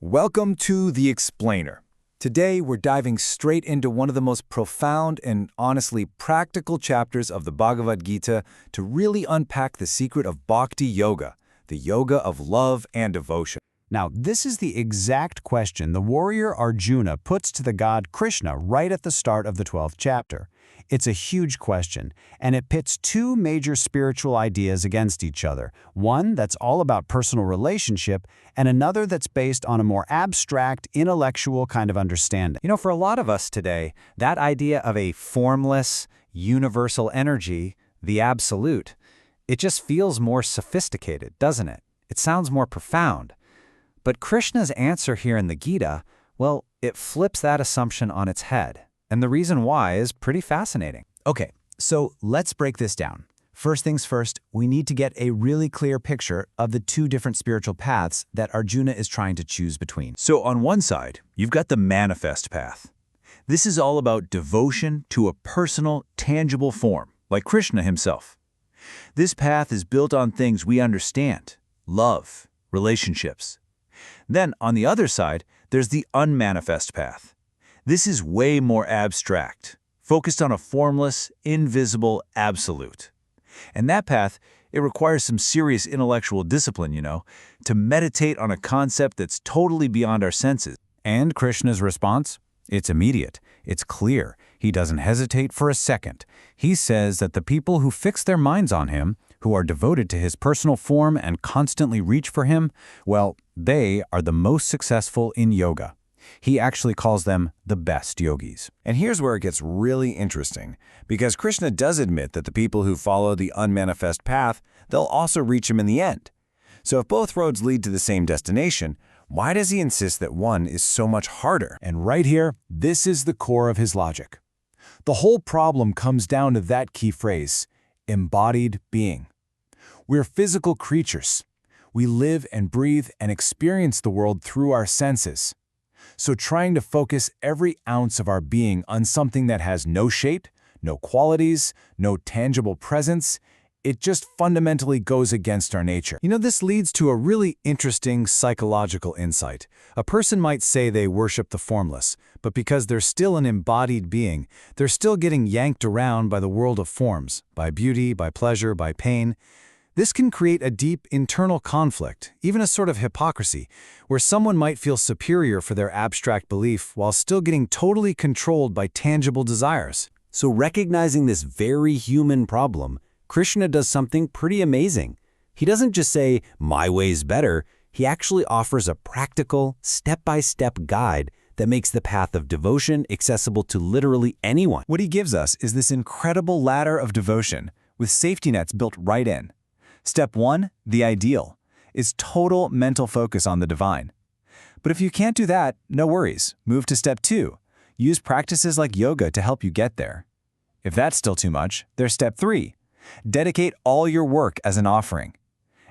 Welcome to The Explainer. Today, we're diving straight into one of the most profound and honestly practical chapters of the Bhagavad Gita to really unpack the secret of Bhakti Yoga, the yoga of love and devotion. Now, this is the exact question the warrior Arjuna puts to the god Krishna right at the start of the 12th chapter. It's a huge question, and it pits two major spiritual ideas against each other. One that's all about personal relationship, and another that's based on a more abstract, intellectual kind of understanding. You know, for a lot of us today, that idea of a formless, universal energy, the absolute, it just feels more sophisticated, doesn't it? It sounds more profound. But Krishna's answer here in the Gita, well, it flips that assumption on its head. And the reason why is pretty fascinating. Okay, so let's break this down. First things first, we need to get a really clear picture of the two different spiritual paths that Arjuna is trying to choose between. So on one side, you've got the manifest path. This is all about devotion to a personal, tangible form, like Krishna himself. This path is built on things we understand, love, relationships. Then, on the other side, there's the unmanifest path. This is way more abstract, focused on a formless, invisible absolute. And that path, it requires some serious intellectual discipline, to meditate on a concept that's totally beyond our senses. And Krishna's response? It's immediate. It's clear. He doesn't hesitate for a second. He says that the people who fix their minds on him, who are devoted to his personal form and constantly reach for him, well, they are the most successful in yoga. He actually calls them the best yogis. And here's where it gets really interesting, because Krishna does admit that the people who follow the unmanifest path, they'll also reach him in the end. So if both roads lead to the same destination, why does he insist that one is so much harder? And right here, this is the core of his logic. The whole problem comes down to that key phrase, embodied being. We're physical creatures. We live and breathe and experience the world through our senses. So trying to focus every ounce of our being on something that has no shape, no qualities, no tangible presence, it just fundamentally goes against our nature. This leads to a really interesting psychological insight. A person might say they worship the formless, but because they're still an embodied being, they're still getting yanked around by the world of forms, by beauty, by pleasure, by pain. This can create a deep internal conflict, even a sort of hypocrisy, where someone might feel superior for their abstract belief while still getting totally controlled by tangible desires. So recognizing this very human problem, Krishna does something pretty amazing. He doesn't just say, "My way's better." He actually offers a practical, step-by-step guide that makes the path of devotion accessible to literally anyone. What he gives us is this incredible ladder of devotion, with safety nets built right in. Step 1, the ideal, is total mental focus on the divine. But if you can't do that, no worries. Move to Step 2. Use practices like yoga to help you get there. If that's still too much, there's Step 3. Dedicate all your work as an offering.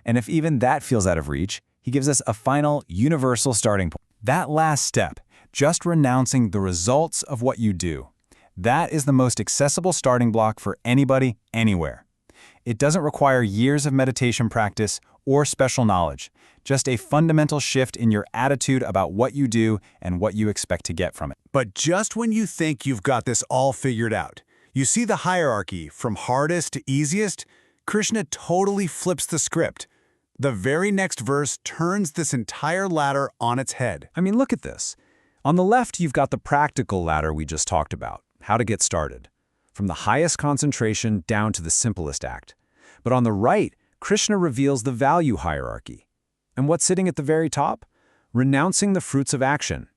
And if even that feels out of reach, he gives us a final, universal starting point. That last step, just renouncing the results of what you do, that is the most accessible starting block for anybody, anywhere. It doesn't require years of meditation practice or special knowledge, just a fundamental shift in your attitude about what you do and what you expect to get from it. But just when you think you've got this all figured out, you see the hierarchy from hardest to easiest, Krishna totally flips the script. The very next verse turns this entire ladder on its head. I mean, look at this. On the left, you've got the practical ladder we just talked about, how to get started, from the highest concentration down to the simplest act. But on the right, Krishna reveals the value hierarchy. And what's sitting at the very top? Renouncing the fruits of action.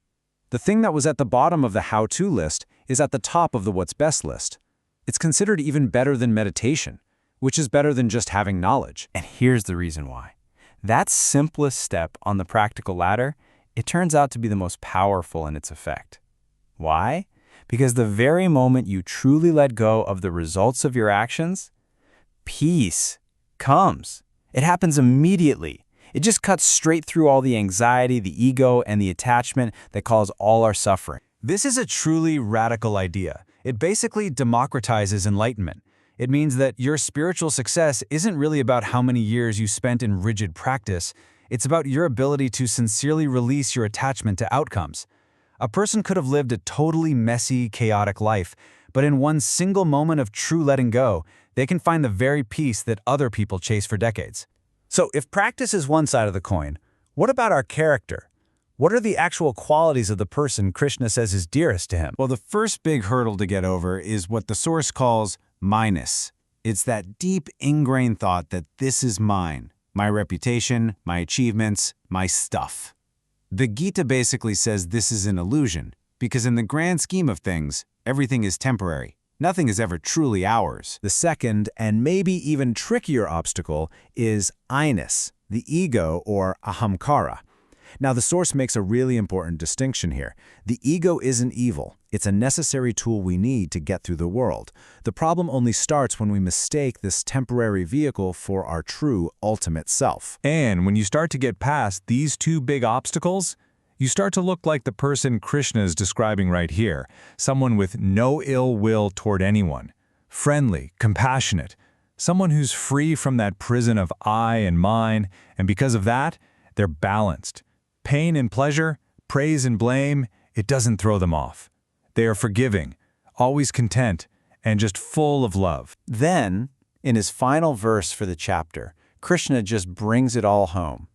The thing that was at the bottom of the how-to list is at the top of the what's best list. It's considered even better than meditation, which is better than just having knowledge. And here's the reason why. That simplest step on the practical ladder, it turns out to be the most powerful in its effect. Why? Because the very moment you truly let go of the results of your actions, peace comes. It happens immediately. It just cuts straight through all the anxiety, the ego, and the attachment that cause all our suffering. This is a truly radical idea. It basically democratizes enlightenment. It means that your spiritual success isn't really about how many years you spent in rigid practice. It's about your ability to sincerely release your attachment to outcomes. A person could have lived a totally messy, chaotic life, but in one single moment of true letting go, they can find the very peace that other people chase for decades. So if practice is one side of the coin, what about our character? What are the actual qualities of the person Krishna says is dearest to him? Well, the first big hurdle to get over is what the Source calls minus. It's that deep, ingrained thought that this is mine, my reputation, my achievements, my stuff. The Gita basically says this is an illusion, because in the grand scheme of things, everything is temporary. Nothing is ever truly ours. The second, and maybe even trickier obstacle, is I-ness, the ego or ahamkara. Now, the Source makes a really important distinction here. The ego isn't evil. It's a necessary tool we need to get through the world. The problem only starts when we mistake this temporary vehicle for our true ultimate self. And when you start to get past these two big obstacles, you start to look like the person Krishna is describing right here, someone with no ill will toward anyone, friendly, compassionate, someone who's free from that prison of I and mine, and because of that, they're balanced. Pain and pleasure, praise and blame, it doesn't throw them off. They are forgiving, always content, and just full of love. Then, in his final verse for the chapter, Krishna just brings it all home.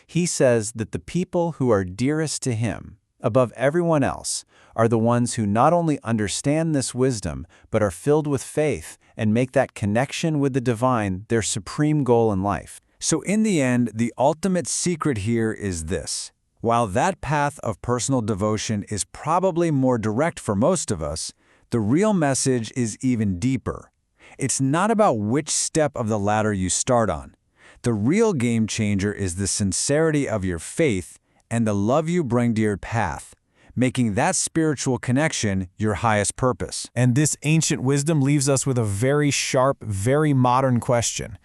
He says that the people who are dearest to him, above everyone else, are the ones who not only understand this wisdom, but are filled with faith and make that connection with the divine their supreme goal in life. So in the end, the ultimate secret here is this. While that path of personal devotion is probably more direct for most of us, the real message is even deeper. It's not about which step of the ladder you start on. The real game changer is the sincerity of your faith and the love you bring to your path, making that spiritual connection your highest purpose. And this ancient wisdom leaves us with a very sharp, very modern question.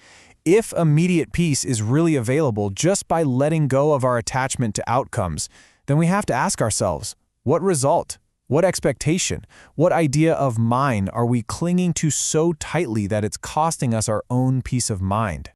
If immediate peace is really available just by letting go of our attachment to outcomes, then we have to ask ourselves, what result, what expectation, what idea of mine are we clinging to so tightly that it's costing us our own peace of mind?